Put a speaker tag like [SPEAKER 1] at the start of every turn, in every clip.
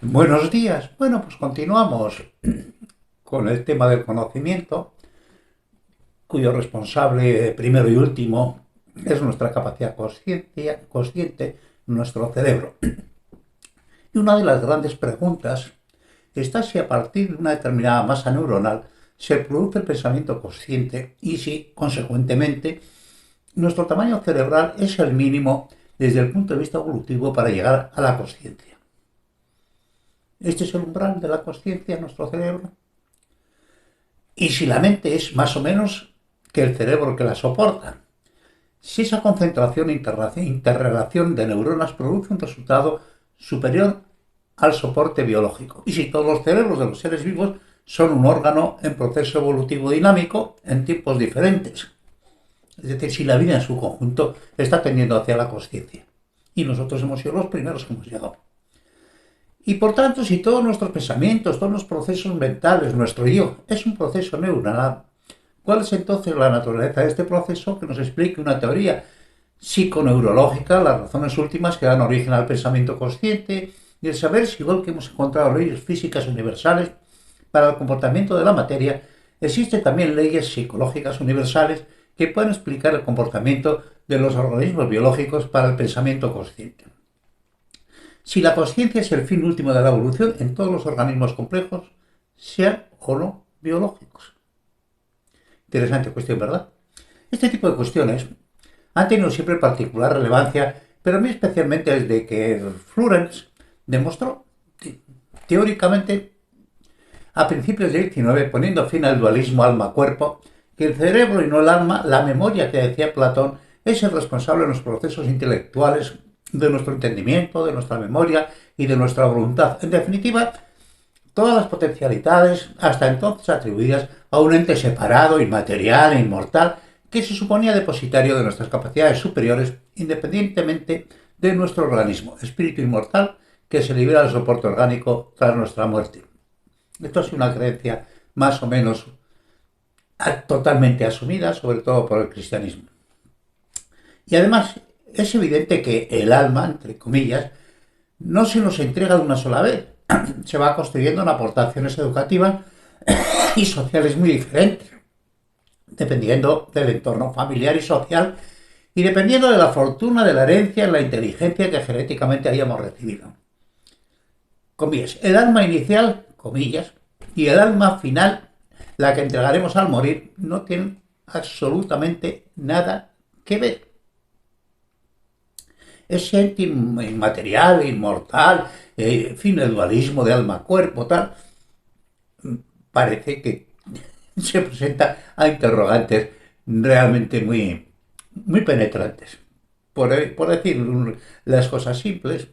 [SPEAKER 1] Buenos días. Bueno, pues continuamos con el tema del conocimiento, cuyo responsable primero y último es nuestra capacidad consciente, nuestro cerebro. Y una de las grandes preguntas está si a partir de una determinada masa neuronal se produce el pensamiento consciente y si, consecuentemente, nuestro tamaño cerebral es el mínimo desde el punto de vista evolutivo para llegar a la consciencia. Este es el umbral de la consciencia en nuestro cerebro. Y si la mente es más o menos que el cerebro que la soporta. Si esa concentración e interrelación de neuronas produce un resultado superior al soporte biológico. Y si todos los cerebros de los seres vivos son un órgano en proceso evolutivo dinámico en tiempos diferentes. Es decir, si la vida en su conjunto está tendiendo hacia la consciencia. Y nosotros hemos sido los primeros que hemos llegado. Y por tanto, si todos nuestros pensamientos, todos los procesos mentales, nuestro yo, es un proceso neuronal, ¿cuál es entonces la naturaleza de este proceso? Que nos explique una teoría psiconeurológica, las razones últimas que dan origen al pensamiento consciente y el saber si, igual que hemos encontrado leyes físicas universales para el comportamiento de la materia, existen también leyes psicológicas universales que pueden explicar el comportamiento de los organismos biológicos para el pensamiento consciente. Si la conciencia es el fin último de la evolución en todos los organismos complejos, sean o no biológicos. Interesante cuestión, ¿verdad? Este tipo de cuestiones han tenido siempre particular relevancia, pero a mí especialmente desde que Florence demostró teóricamente a principios del 19, poniendo fin al dualismo alma-cuerpo, que el cerebro y no el alma, la memoria que decía Platón, es el responsable de los procesos intelectuales, de nuestro entendimiento, de nuestra memoria y de nuestra voluntad. En definitiva, todas las potencialidades hasta entonces atribuidas a un ente separado, inmaterial e inmortal, que se suponía depositario de nuestras capacidades superiores, independientemente de nuestro organismo, espíritu inmortal que se libera del soporte orgánico tras nuestra muerte. Esto es una creencia más o menos totalmente asumida, sobre todo por el cristianismo. Y además es evidente que el alma, entre comillas, no se nos entrega de una sola vez. Se va construyendo en aportaciones educativas y sociales muy diferentes, dependiendo del entorno familiar y social y dependiendo de la fortuna, de la herencia y la inteligencia que genéticamente hayamos recibido. Comillas, el alma inicial, comillas, y el alma final, la que entregaremos al morir, no tienen absolutamente nada que ver. Ese ente inmaterial, inmortal, en fin, el dualismo de alma-cuerpo, tal, parece que se presenta a interrogantes realmente muy penetrantes. Por decir las cosas simples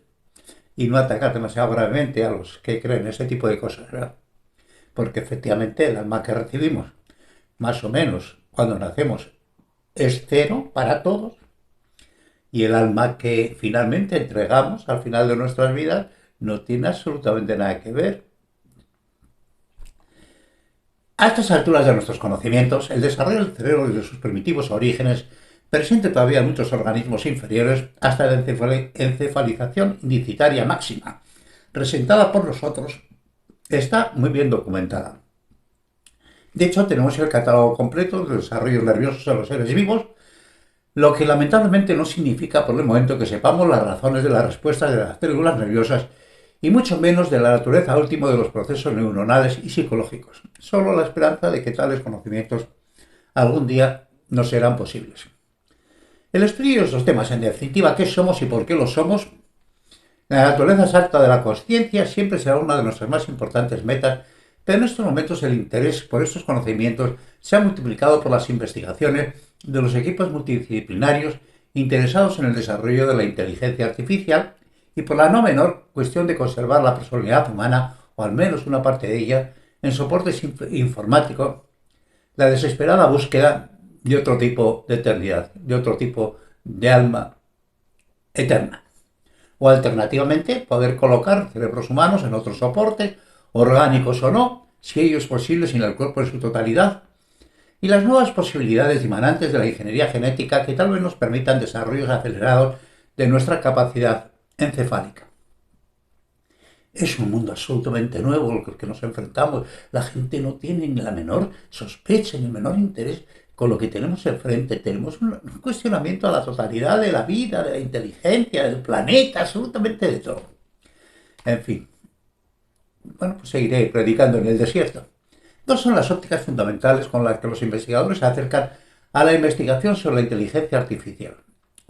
[SPEAKER 1] y no atacar demasiado gravemente a los que creen ese tipo de cosas, ¿verdad? Porque efectivamente el alma que recibimos, más o menos, cuando nacemos, es cero para todos, y el alma que finalmente entregamos al final de nuestras vidas no tiene absolutamente nada que ver. A estas alturas de nuestros conocimientos, el desarrollo del cerebro desde sus primitivos orígenes presente todavía en muchos organismos inferiores hasta la encefalización indicitaria máxima, presentada por nosotros, está muy bien documentada. De hecho, tenemos el catálogo completo de desarrollos nerviosos de los seres vivos, lo que lamentablemente no significa por el momento que sepamos las razones de las respuestas de las células nerviosas y mucho menos de la naturaleza última de los procesos neuronales y psicológicos. Solo la esperanza de que tales conocimientos algún día nos serán posibles. El estudio de estos temas, en definitiva, qué somos y por qué lo somos, la naturaleza exacta de la conciencia siempre será una de nuestras más importantes metas, pero en estos momentos el interés por estos conocimientos se ha multiplicado por las investigaciones de los equipos multidisciplinarios interesados en el desarrollo de la inteligencia artificial y por la no menor cuestión de conservar la personalidad humana, o al menos una parte de ella, en soportes informáticos, la desesperada búsqueda de otro tipo de eternidad, de otro tipo de alma eterna. O alternativamente, poder colocar cerebros humanos en otros soportes, orgánicos o no, si ello es posible sin el cuerpo en su totalidad, y las nuevas posibilidades dimanantes de la ingeniería genética que tal vez nos permitan desarrollos acelerados de nuestra capacidad encefálica. Es un mundo absolutamente nuevo al que nos enfrentamos. La gente no tiene ni la menor sospecha ni el menor interés con lo que tenemos enfrente. Tenemos un cuestionamiento a la totalidad de la vida, de la inteligencia, del planeta, absolutamente de todo. En fin, bueno, pues seguiré predicando en el desierto. Dos son las ópticas fundamentales con las que los investigadores se acercan a la investigación sobre la inteligencia artificial.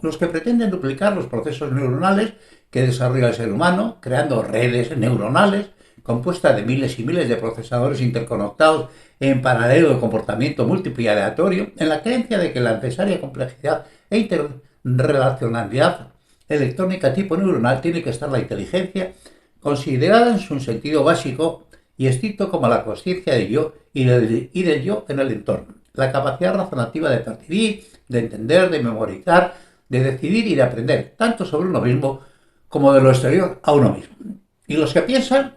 [SPEAKER 1] Los que pretenden duplicar los procesos neuronales que desarrolla el ser humano, creando redes neuronales compuestas de miles y miles de procesadores interconectados en paralelo de comportamiento múltiple y aleatorio, en la creencia de que la necesaria complejidad e interrelacionalidad electrónica tipo neuronal tiene que estar la inteligencia considerada en su sentido básico y estricto como la conciencia del yo y del yo en el entorno. La capacidad razonativa de percibir, de entender, de memorizar, de decidir y de aprender, tanto sobre uno mismo como de lo exterior a uno mismo. Y los que piensan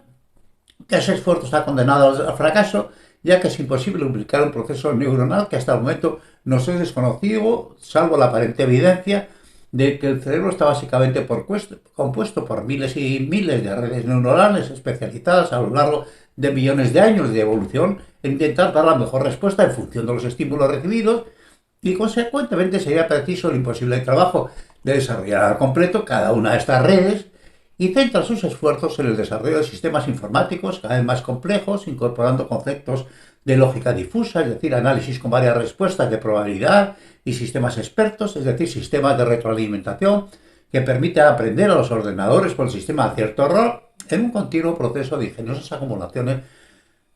[SPEAKER 1] que ese esfuerzo está condenado al fracaso, ya que es imposible duplicar un proceso neuronal que hasta el momento nos es desconocido, salvo la aparente evidencia de que el cerebro está básicamente compuesto por miles y miles de redes neuronales especializadas a lo largo de millones de años de evolución e intentar dar la mejor respuesta en función de los estímulos recibidos y consecuentemente sería preciso el imposible trabajo de desarrollar al completo cada una de estas redes y centra sus esfuerzos en el desarrollo de sistemas informáticos cada vez más complejos, incorporando conceptos de lógica difusa, es decir, análisis con varias respuestas de probabilidad y sistemas expertos, es decir, sistemas de retroalimentación que permiten aprender a los ordenadores por el sistema de acierto-error en un continuo proceso de ingeniosas acumulaciones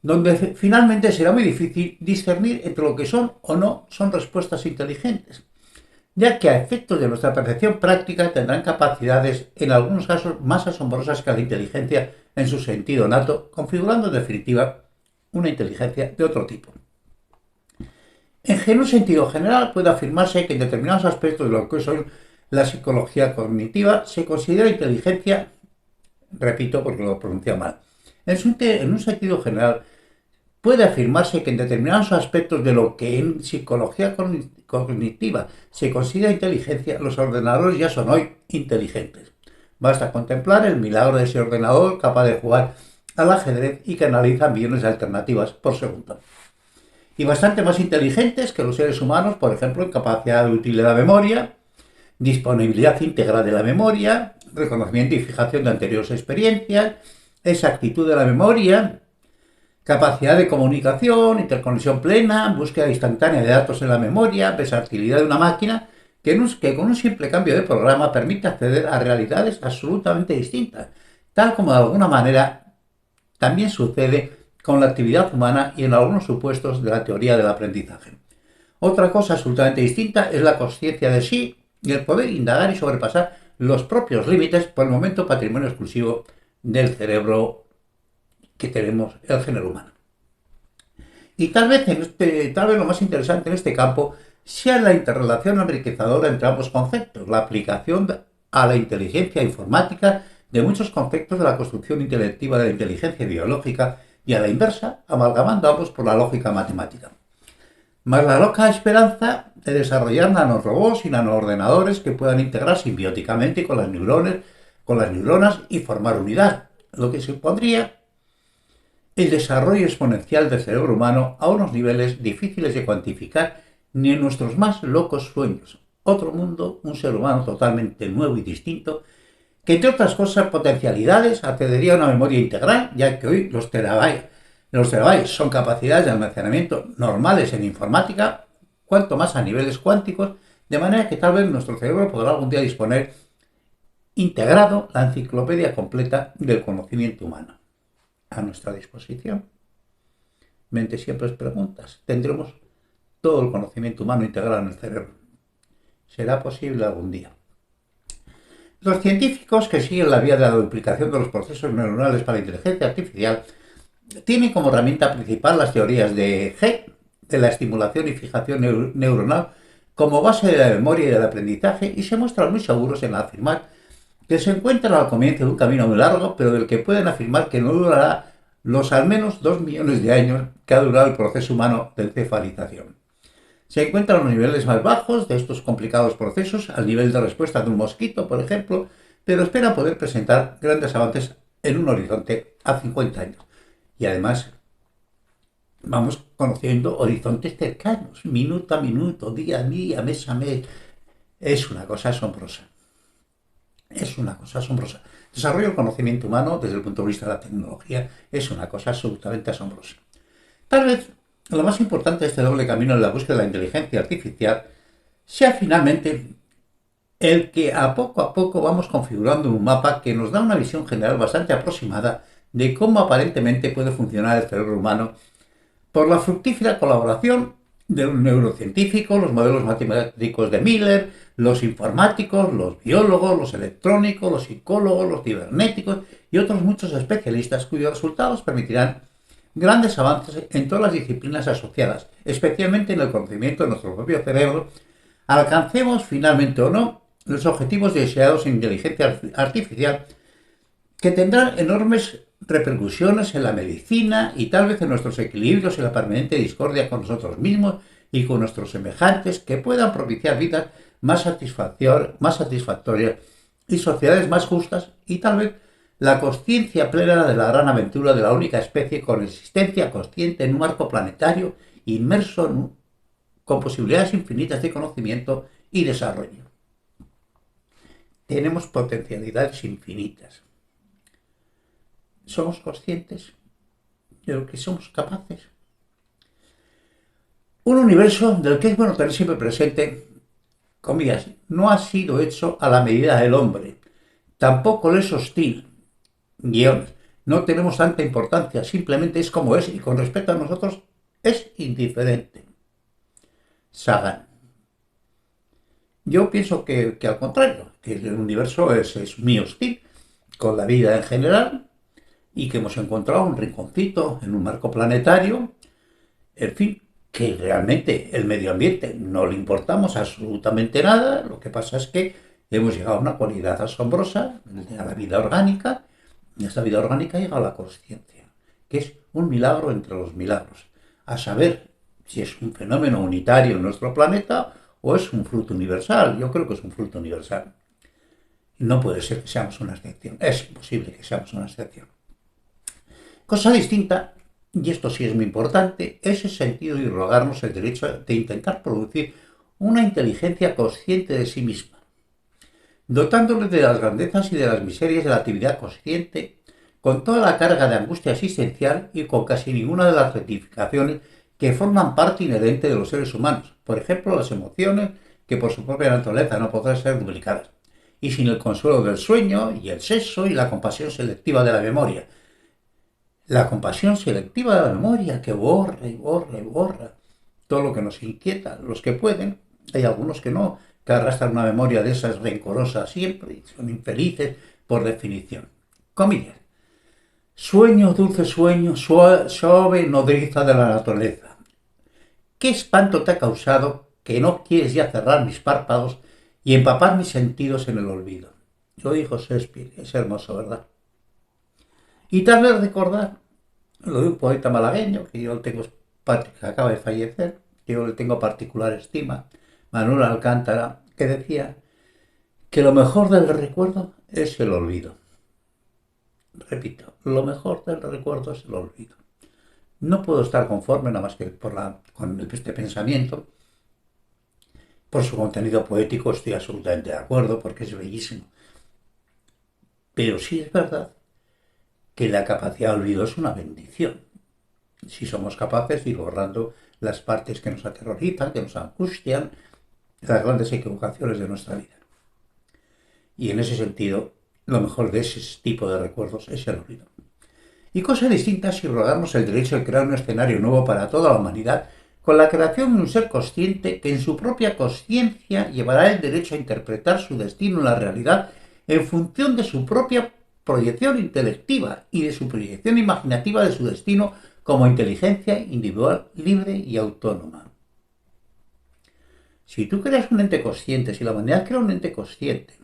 [SPEAKER 1] donde finalmente será muy difícil discernir entre lo que son o no son respuestas inteligentes, ya que a efectos de nuestra percepción práctica tendrán capacidades en algunos casos más asombrosas que la inteligencia en su sentido nato, configurando en definitiva una inteligencia de otro tipo. En un sentido general puede afirmarse que en determinados aspectos de lo que son la psicología cognitiva se considera inteligencia, repito porque lo he pronunciado mal, en un sentido general puede afirmarse que en determinados aspectos de lo que en psicología cognitiva se considera inteligencia, los ordenadores ya son hoy inteligentes. Basta contemplar el milagro de ese ordenador capaz de jugar al ajedrez y que analiza millones de alternativas por segundo. Y bastante más inteligentes que los seres humanos, por ejemplo, en capacidad útil de la memoria, disponibilidad íntegra de la memoria, reconocimiento y fijación de anteriores experiencias, exactitud de la memoria, capacidad de comunicación, interconexión plena, búsqueda instantánea de datos en la memoria, versatilidad de una máquina que con un simple cambio de programa permite acceder a realidades absolutamente distintas, tal como de alguna manera también sucede con la actividad humana y en algunos supuestos de la teoría del aprendizaje. Otra cosa absolutamente distinta es la conciencia de sí y el poder indagar y sobrepasar los propios límites por el momento patrimonio exclusivo del cerebro que tenemos el género humano. Y tal vez lo más interesante en este campo sea la interrelación enriquecedora entre ambos conceptos, la aplicación a la inteligencia informática de muchos conceptos de la construcción intelectiva de la inteligencia biológica y a la inversa, amalgamando ambos por la lógica matemática. Más la loca esperanza de desarrollar nanorobots y nanoordenadores que puedan integrar simbióticamente con las neuronas y formar unidad, lo que supondría el desarrollo exponencial del cerebro humano a unos niveles difíciles de cuantificar ni en nuestros más locos sueños. Otro mundo, un ser humano totalmente nuevo y distinto, que entre otras cosas potencialidades accedería a una memoria integral, ya que hoy los terabytes son capacidades de almacenamiento normales en informática, cuanto más a niveles cuánticos, de manera que tal vez nuestro cerebro podrá algún día disponer integrado la enciclopedia completa del conocimiento humano a nuestra disposición. Mente siempre es preguntas. Tendremos todo el conocimiento humano integrado en el cerebro. ¿Será posible algún día? Los científicos que siguen la vía de la duplicación de los procesos neuronales para la inteligencia artificial tienen como herramienta principal las teorías de G, de la estimulación y fijación neuronal, como base de la memoria y del aprendizaje, y se muestran muy seguros en afirmar que se encuentran al comienzo de un camino muy largo, pero del que pueden afirmar que no durará los al menos 2 millones de años que ha durado el proceso humano de encefalización. Se encuentran los niveles más bajos de estos complicados procesos, al nivel de respuesta de un mosquito, por ejemplo, pero esperan poder presentar grandes avances en un horizonte a 50 años. Y además vamos conociendo horizontes cercanos, minuto a minuto, día a día, mes a mes. Es una cosa asombrosa. Es una cosa asombrosa. El desarrollo del conocimiento humano desde el punto de vista de la tecnología es una cosa absolutamente asombrosa. Tal vez lo más importante de este doble camino en la búsqueda de la inteligencia artificial sea finalmente el que a poco vamos configurando un mapa que nos da una visión general bastante aproximada de cómo aparentemente puede funcionar el cerebro humano por la fructífera colaboración de los neurocientíficos, los modelos matemáticos de Miller, los informáticos, los biólogos, los electrónicos, los psicólogos, los cibernéticos y otros muchos especialistas cuyos resultados permitirán grandes avances en todas las disciplinas asociadas, especialmente en el conocimiento de nuestro propio cerebro, alcancemos finalmente o no los objetivos deseados en inteligencia artificial que tendrán enormes repercusiones en la medicina y tal vez en nuestros equilibrios y la permanente discordia con nosotros mismos y con nuestros semejantes que puedan propiciar vidas más satisfactorias y sociedades más justas y tal vez la consciencia plena de la gran aventura de la única especie con existencia consciente en un arco planetario inmerso con posibilidades infinitas de conocimiento y desarrollo. Tenemos potencialidades infinitas. ¿Somos conscientes de lo que somos capaces? Un universo del que es bueno tener siempre presente, comillas, no ha sido hecho a la medida del hombre. Tampoco le es hostil. Guiones. No tenemos tanta importancia, simplemente es como es y con respecto a nosotros es indiferente. Sagan. Yo pienso que al contrario, que el universo es muy hostil con la vida en general y que hemos encontrado un rinconcito en un marco planetario, en fin, que realmente el medio ambiente no le importamos absolutamente nada, lo que pasa es que hemos llegado a una cualidad asombrosa, a la vida orgánica, y esta vida orgánica llega a la consciencia, que es un milagro entre los milagros, a saber si es un fenómeno unitario en nuestro planeta o es un fruto universal. Yo creo que es un fruto universal. No puede ser que seamos una excepción, es imposible que seamos una excepción. Cosa distinta, y esto sí es muy importante, es el sentido y rogarnos el derecho de intentar producir una inteligencia consciente de sí misma, dotándole de las grandezas y de las miserias de la actividad consciente, con toda la carga de angustia existencial y con casi ninguna de las rectificaciones que forman parte inherente de los seres humanos, por ejemplo las emociones, que por su propia naturaleza no podrán ser duplicadas, y sin el consuelo del sueño y el sexo y la compasión selectiva de la memoria. La compasión selectiva de la memoria que borra y borra y borra todo lo que nos inquieta. Los que pueden, hay algunos que no, que arrastran una memoria de esas rencorosa siempre y son infelices por definición. Comillas. Sueño, dulce sueño, suave nodriza de la naturaleza. ¿Qué espanto te ha causado que no quieres ya cerrar mis párpados y empapar mis sentidos en el olvido? Lo dijo Shakespeare, es hermoso, ¿verdad? Y tal vez recordar lo de un poeta malagueño, que yo tengo, que acaba de fallecer, que yo le tengo particular estima, Manuel Alcántara, que decía que lo mejor del recuerdo es el olvido. Repito, lo mejor del recuerdo es el olvido. No puedo estar conforme nada más que con este pensamiento. Por su contenido poético estoy absolutamente de acuerdo, porque es bellísimo. Pero sí es verdad que la capacidad de olvido es una bendición. Si somos capaces de ir borrando las partes que nos aterrorizan, que nos angustian, las grandes equivocaciones de nuestra vida. Y en ese sentido, lo mejor de ese tipo de recuerdos es el olvido. Y cosa distinta si rogarnos el derecho de crear un escenario nuevo para toda la humanidad, con la creación de un ser consciente que en su propia consciencia llevará el derecho a interpretar su destino en la realidad en función de su propia proyección intelectiva y de su proyección imaginativa de su destino como inteligencia individual, libre y autónoma. Si tú creas un ente consciente, si la humanidad crea un ente consciente,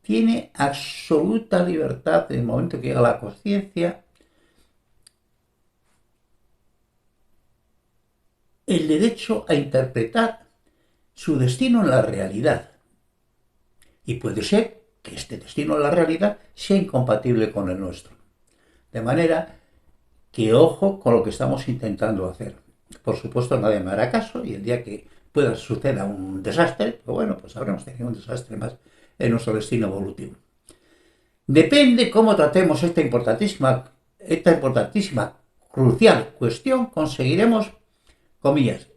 [SPEAKER 1] tiene absoluta libertad en el momento que llega a la conciencia, el derecho a interpretar su destino en la realidad. Y puede ser que este destino de la realidad sea incompatible con el nuestro. De manera que ojo con lo que estamos intentando hacer. Por supuesto, nadie me hará caso y el día que pueda suceder un desastre, pues bueno, pues habremos tenido un desastre más en nuestro destino evolutivo. Depende cómo tratemos esta importantísima, crucial cuestión, conseguiremos, comillas,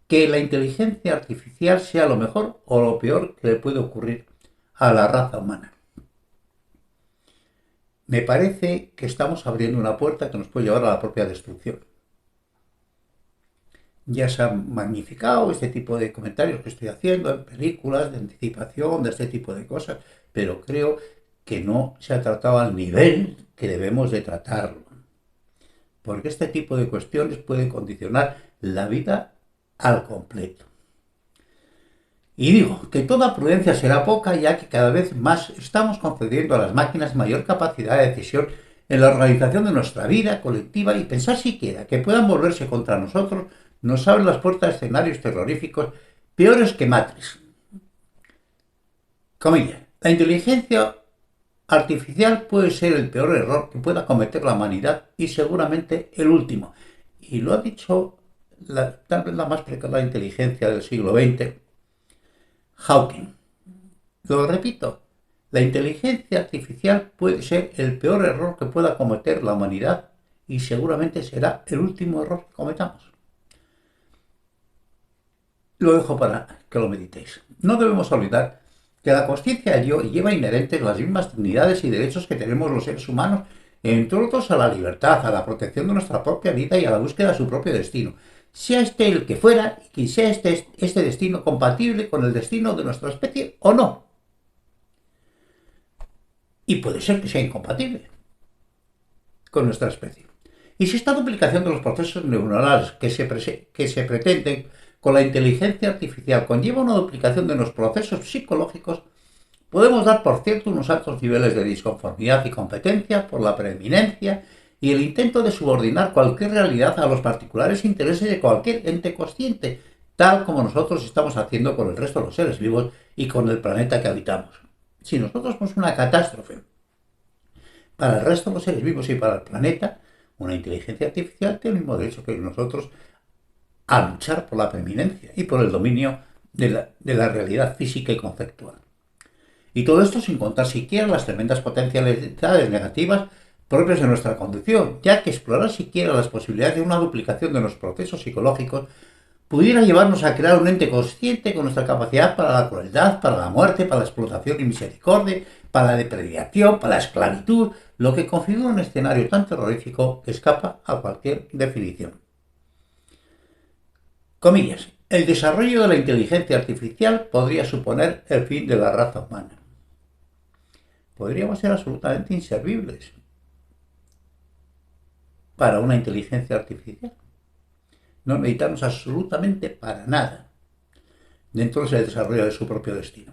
[SPEAKER 1] que la inteligencia artificial sea lo mejor o lo peor que le puede ocurrir a la raza humana. Me parece que estamos abriendo una puerta que nos puede llevar a la propia destrucción. Ya se han magnificado este tipo de comentarios que estoy haciendo en películas de anticipación, de este tipo de cosas, pero creo que no se ha tratado al nivel que debemos de tratarlo. Porque este tipo de cuestiones puede condicionar la vida al completo. Y digo que toda prudencia será poca, ya que cada vez más estamos concediendo a las máquinas mayor capacidad de decisión en la organización de nuestra vida colectiva, y pensar siquiera que puedan volverse contra nosotros nos abre las puertas a escenarios terroríficos peores que Matrix. Comillas, la inteligencia artificial puede ser el peor error que pueda cometer la humanidad y seguramente el último. Y lo ha dicho tal vez la más preclara inteligencia del siglo XX, Hawking. Lo repito, la inteligencia artificial puede ser el peor error que pueda cometer la humanidad y seguramente será el último error que cometamos. Lo dejo para que lo meditéis. No debemos olvidar que la conciencia del yo lleva inherentes las mismas dignidades y derechos que tenemos los seres humanos, entre otros a la libertad, a la protección de nuestra propia vida y a la búsqueda de su propio destino. Sea este el que fuera, y que sea este destino compatible con el destino de nuestra especie o no. Y puede ser que sea incompatible con nuestra especie. Y si esta duplicación de los procesos neuronales que se pretenden con la inteligencia artificial conlleva una duplicación de los procesos psicológicos, podemos dar por cierto unos altos niveles de disconformidad y competencia por la preeminencia y el intento de subordinar cualquier realidad a los particulares intereses de cualquier ente consciente, tal como nosotros estamos haciendo con el resto de los seres vivos y con el planeta que habitamos. Si nosotros somos una catástrofe para el resto de los seres vivos y para el planeta, una inteligencia artificial tiene el mismo derecho que nosotros a luchar por la preeminencia y por el dominio de la realidad física y conceptual. Y todo esto sin contar siquiera las tremendas potencialidades negativas propias de nuestra condición, ya que explorar siquiera las posibilidades de una duplicación de los procesos psicológicos pudiera llevarnos a crear un ente consciente con nuestra capacidad para la crueldad, para la muerte, para la explotación y misericordia, para la depredación, para la esclavitud, lo que configura un escenario tan terrorífico que escapa a cualquier definición. Comillas, el desarrollo de la inteligencia artificial podría suponer el fin de la raza humana. Podríamos ser absolutamente inservibles para una inteligencia artificial. No necesitamos absolutamente para nada dentro del desarrollo de su propio destino.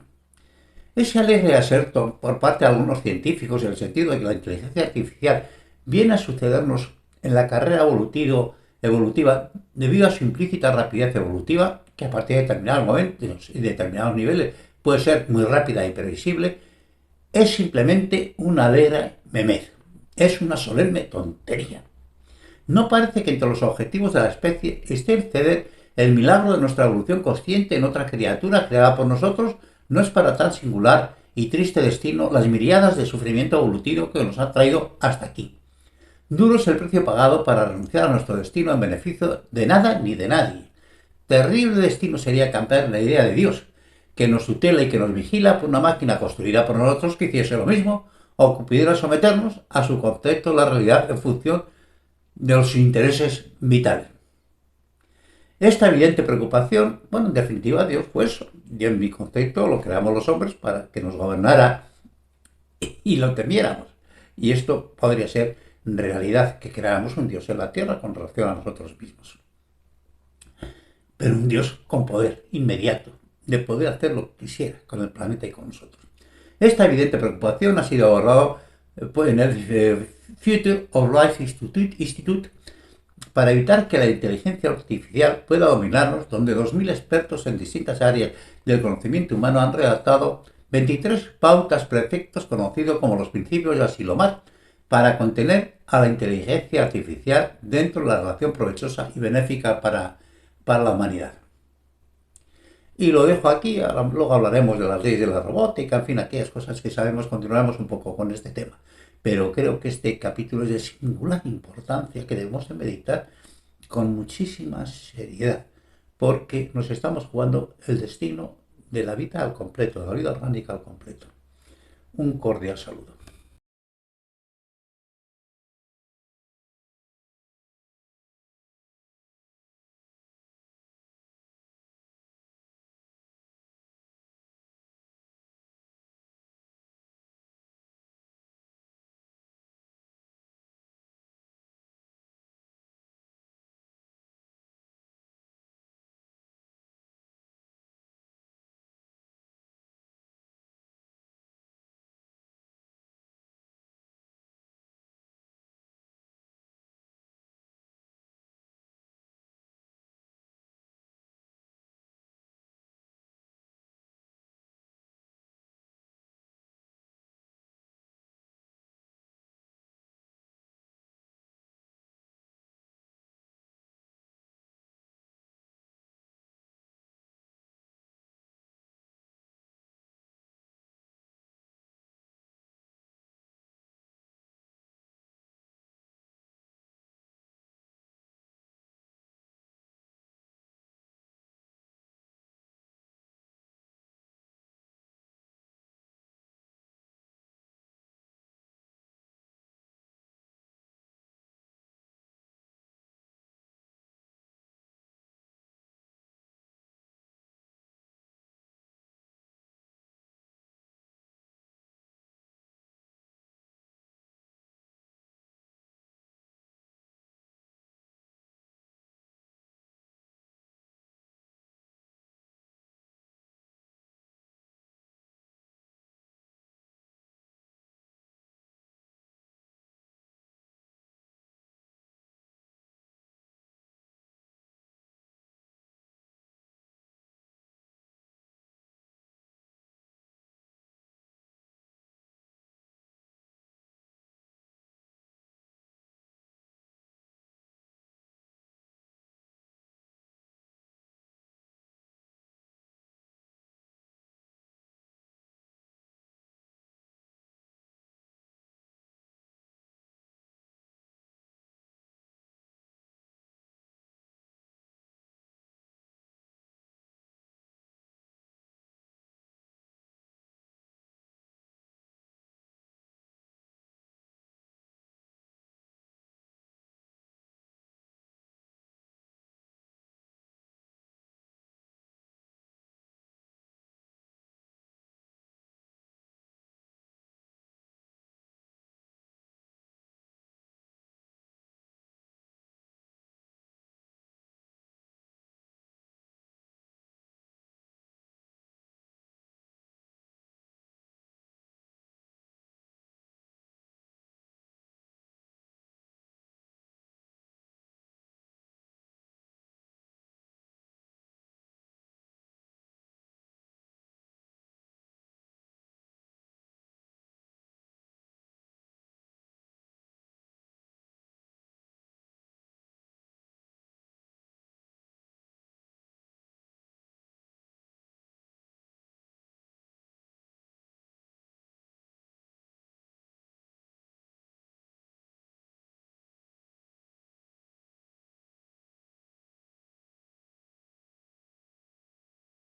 [SPEAKER 1] Ese alegre aserto por parte de algunos científicos en el sentido de que la inteligencia artificial viene a sucedernos en la carrera evolutiva debido a su implícita rapidez evolutiva, que a partir de determinados momentos y determinados niveles puede ser muy rápida y previsible, es simplemente una alegre memez. Es una solemne tontería. No parece que entre los objetivos de la especie esté el ceder el milagro de nuestra evolución consciente en otra criatura creada por nosotros. No es para tan singular y triste destino las miriadas de sufrimiento evolutivo que nos ha traído hasta aquí. Duro es el precio pagado para renunciar a nuestro destino en beneficio de nada ni de nadie. Terrible destino sería cambiar la idea de Dios, que nos tutela y que nos vigila por una máquina construida por nosotros que hiciese lo mismo, o que pudiera someternos a su concepto de la realidad en función de los intereses vitales. Esta evidente preocupación, en definitiva, Dios fue eso. Y en mi concepto lo creamos los hombres para que nos gobernara y lo temiéramos. Y esto podría ser realidad, que creáramos un Dios en la tierra con relación a nosotros mismos. Pero un Dios con poder inmediato, de poder hacer lo que quisiera con el planeta y con nosotros. Esta evidente preocupación ha sido abordada en el Future of Life Institute para evitar que la inteligencia artificial pueda dominarnos, donde 2000 expertos en distintas áreas del conocimiento humano han redactado 23 pautas, preceptos conocidos como los principios de Asilomar para contener a la inteligencia artificial dentro de la relación provechosa y benéfica para la humanidad. Y lo dejo aquí, luego hablaremos de las leyes de la robótica, en fin, aquellas cosas que sabemos, continuaremos un poco con este tema. Pero creo que este capítulo es de singular importancia que debemos de meditar con muchísima seriedad, porque nos estamos jugando el destino de la vida al completo, de la vida orgánica al completo. Un cordial saludo.